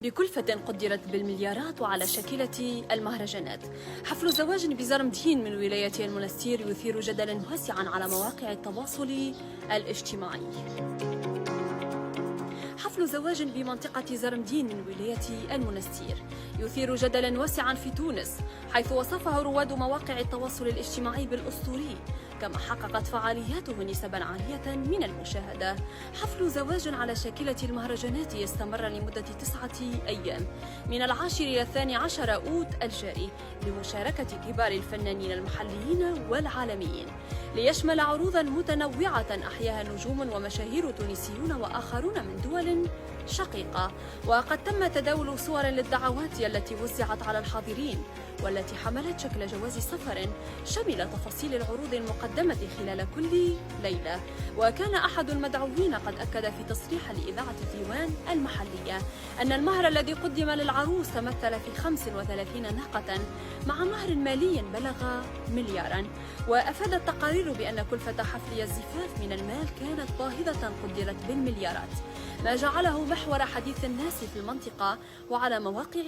بكلفة قدرت بالمليارات وعلى شاكلة المهرجانات. حفل زواج بزرمدين من ولاية المنستير يثير جدلا واسعا على مواقع التواصل الاجتماعي. حفل زواج بمنطقة زرمدين من ولاية المنستير يثير جدلا واسعا في تونس، حيث وصفه رواد مواقع التواصل الاجتماعي بالأسطوري، كما حققت فعالياته نسبا عالية من المشاهدة. حفل زواج على شاكلة المهرجانات يستمر لمدة 9 أيام من 10 إلى 12 أوت الجاري، بمشاركة كبار الفنانين المحليين والعالميين، ليشمل عروضا متنوعة أحياها نجوم ومشاهير تونسيون وآخرون من دول شقيقة. وقد تم تداول صور للدعوات التي وزعت على الحاضرين، والتي حملت شكل جواز سفر شمل تفاصيل العروض المقدمة خلال كل ليلة. وكان أحد المدعوين قد أكد في تصريح لإذاعة الديوان المحلية أن المهر الذي قدم للعروس تمثل في 35 ناقة مع مهر مالي بلغ مليارا. وأفادت التقارير بأن كلفة حفل الزفاف من المال كانت باهظة قدرت بالمليارات، ما جعله محور حديث الناس في المنطقة وعلى مواقع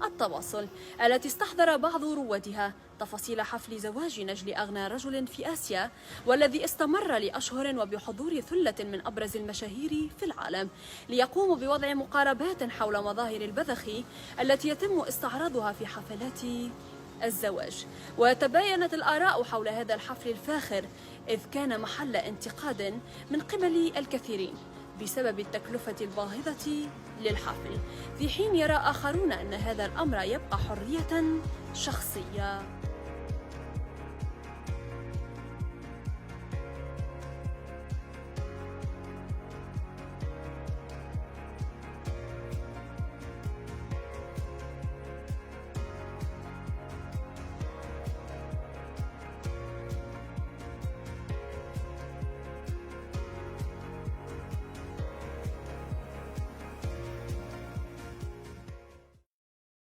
التواصل، التي استحضر بعض روادها تفاصيل حفل زواج نجل أغنى رجل في آسيا، والذي استمر لأشهر وبحضور ثلة من أبرز المشاهير في العالم، ليقوموا بوضع مقاربات حول مظاهر البذخ التي يتم استعراضها في حفلات الزواج. وتباينت الآراء حول هذا الحفل الفاخر، إذ كان محل انتقاد من قبل الكثيرين بسبب التكلفة الباهظة للحفل، في حين يرى آخرون أن هذا الأمر يبقى حرية شخصية.